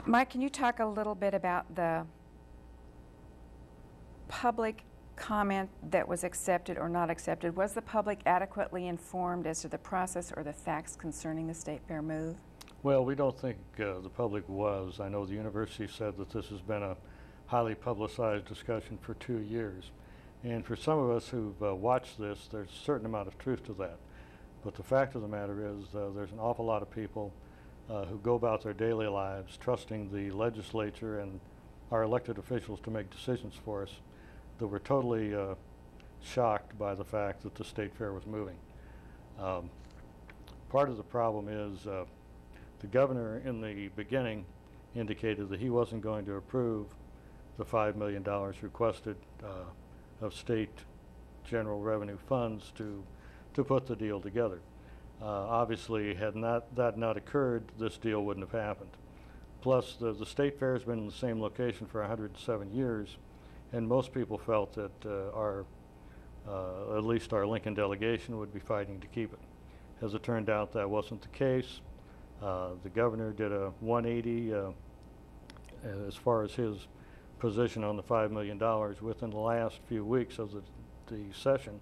Mike, can you talk a little bit about the public comment that was accepted or not accepted? Was the public adequately informed as to the process or the facts concerning the State Fair move? Well, we don't think the public was. I know the university said that this has been a highly publicized discussion for 2 years. And for some of us who've watched this, there's a certain amount of truth to that. But the fact of the matter is there's an awful lot of people who go about their daily lives trusting the legislature and our elected officials to make decisions for us that were totally shocked by the fact that the State Fair was moving. Part of the problem is the governor in the beginning indicated that he wasn't going to approve the $5 million requested of state general revenue funds to put the deal together. Obviously, had that not occurred, this deal wouldn't have happened. Plus, the State Fair has been in the same location for 107 years, and most people felt that at least our Lincoln delegation would be fighting to keep it. As it turned out, that wasn't the case. The governor did a 180 as far as his position on the $5 million within the last few weeks of the session,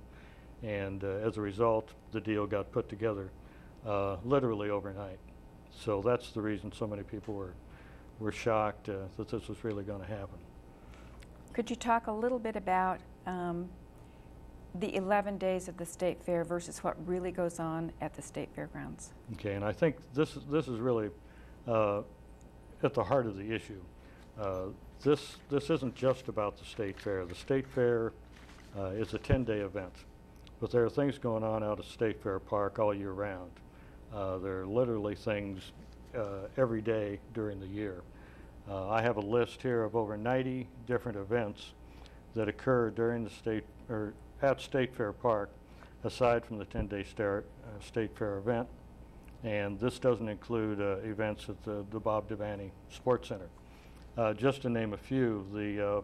and as a result, the deal got put together literally overnight. So that's the reason so many people were shocked that this was really going to happen. Could you talk a little bit about the 11 days of the State Fair versus what really goes on at the State Fairgrounds? Okay, and I think this is really at the heart of the issue. This isn't just about the State Fair. The State Fair is a 10-day event, but there are things going on out at State Fair Park all year round. There are literally things every day during the year. I have a list here of over 90 different events that occur during the at State Fair Park, aside from the 10-day State Fair event. And this doesn't include events at the Bob Devaney Sports Center. Just to name a few, the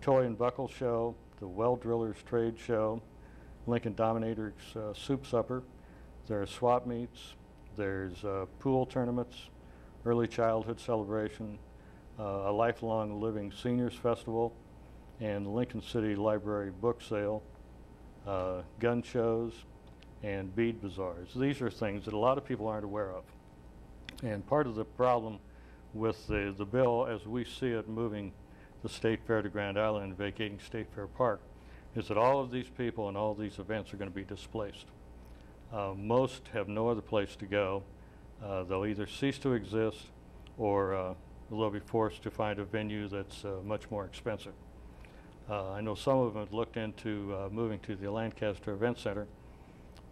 Toy and Buckle Show, the Well Drillers Trade Show, Lincoln Dominators Soup Supper, there's swap meets, there's pool tournaments, early childhood celebration, a lifelong living seniors festival, and the Lincoln City Library book sale, gun shows, and bead bazaars. These are things that a lot of people aren't aware of. And part of the problem with the bill as we see it moving the State Fair to Grand Island and vacating State Fair Park is that all of these people and all these events are going to be displaced. Most have no other place to go. They'll either cease to exist or they'll be forced to find a venue that's much more expensive. I know some of them have looked into moving to the Lancaster Event Center,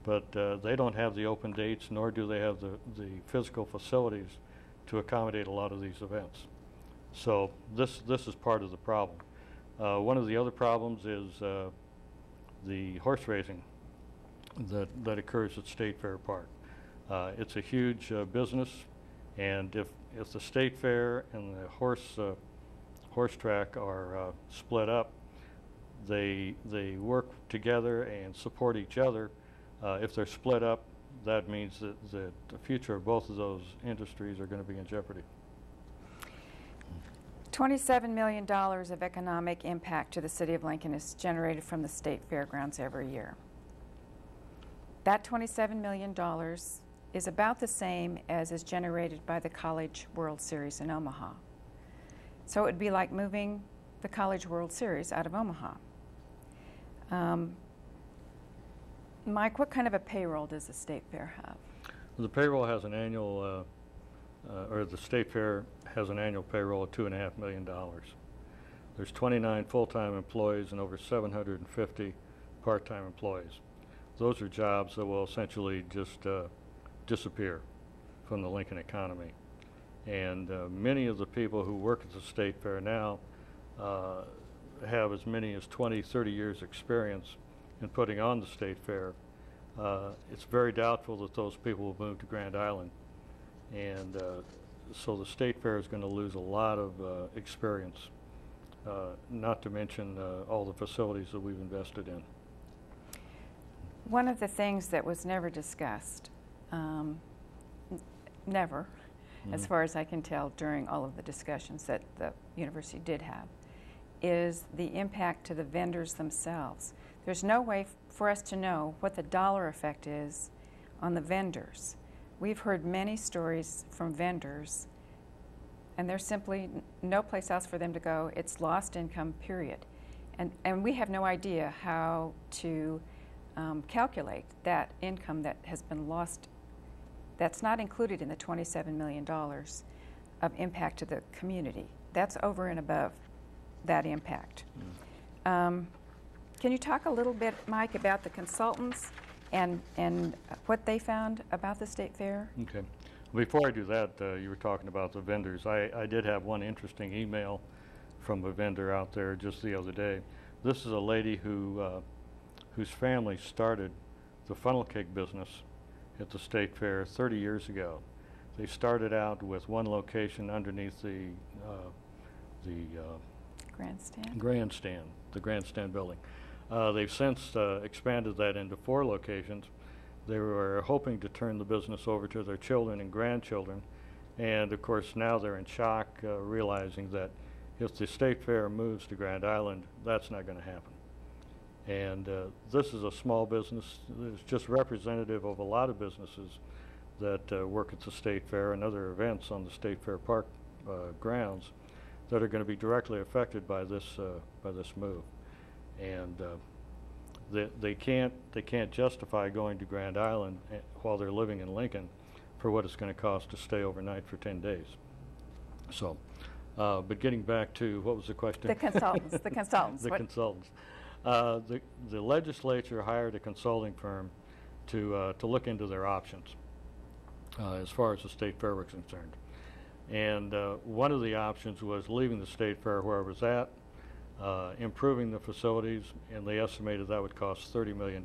but they don't have the open dates, nor do they have the physical facilities to accommodate a lot of these events. So this is part of the problem. One of the other problems is the horse racing that occurs at State Fair Park. It's a huge business, and if the State Fair and the horse track are split up, they work together and support each other. If they're split up, that means that the future of both of those industries are going to be in jeopardy. $27 million of economic impact to the city of Lincoln is generated from the State Fairgrounds every year. That $27 million is about the same as is generated by the College World Series in Omaha. So it would be like moving the College World Series out of Omaha. Mike, what kind of a payroll does the State Fair have? The payroll has an annual, or the State Fair has an annual payroll of $2.5 million. There's 29 full-time employees and over 750 part-time employees. Those are jobs that will essentially just disappear from the Lincoln economy. And many of the people who work at the State Fair now have as many as 20, 30 years experience in putting on the State Fair. It's very doubtful that those people will move to Grand Island. And so the State Fair is going to lose a lot of experience, not to mention all the facilities that we've invested in. One of the things that was never discussed, never, as far as I can tell during all of the discussions that the university did have, is the impact to the vendors themselves. There's no way for us to know what the dollar effect is on the vendors. We've heard many stories from vendors, and there's simply no place else for them to go. It's lost income, period. And we have no idea how to calculate that income that has been lost. That's not included in the $27 million of impact to the community. That's over and above that impact. Can you talk a little bit, Mike, about the consultants and what they found about the State Fair? Okay. Before I do that, you were talking about the vendors. I did have one interesting email from a vendor out there just the other day. This is a lady whose family started the funnel cake business at the State Fair 30 years ago. They started out with one location underneath the grandstand building. They've since expanded that into 4 locations. They were hoping to turn the business over to their children and grandchildren, and of course now they're in shock, realizing that if the State Fair moves to Grand Island, that's not going to happen. And this is a small business. It's just representative of a lot of businesses that work at the State Fair and other events on the State Fair Park grounds that are going to be directly affected by this move. And they can't justify going to Grand Island while they're living in Lincoln for what it's going to cost to stay overnight for 10 days. So, but getting back to, what was the question? The consultants. The consultants. The consultants. The legislature hired a consulting firm to look into their options as far as the State Fair was concerned. And one of the options was leaving the State Fair where it was at, improving the facilities, and they estimated that would cost $30 million.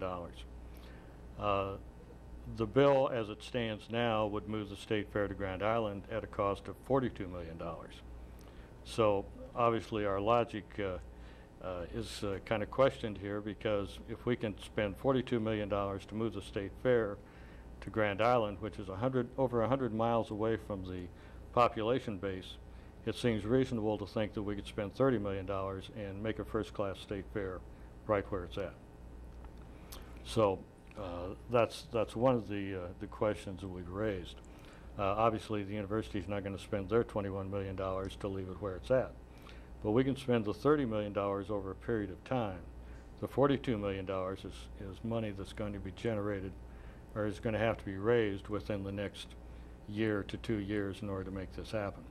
The bill, as it stands now, would move the State Fair to Grand Island at a cost of $42 million. So obviously our logic is kind of questioned here, because if we can spend $42 million to move the State Fair to Grand Island, which is over 100 miles away from the population base, it seems reasonable to think that we could spend $30 million and make a first-class State Fair right where it's at. So that's one of the questions that we've raised. Obviously, the university is not going to spend their $21 million to leave it where it's at. But we can spend the $30 million over a period of time. The $42 million is money that's going to be generated, or is going to have to be raised within the next year to 2 years in order to make this happen.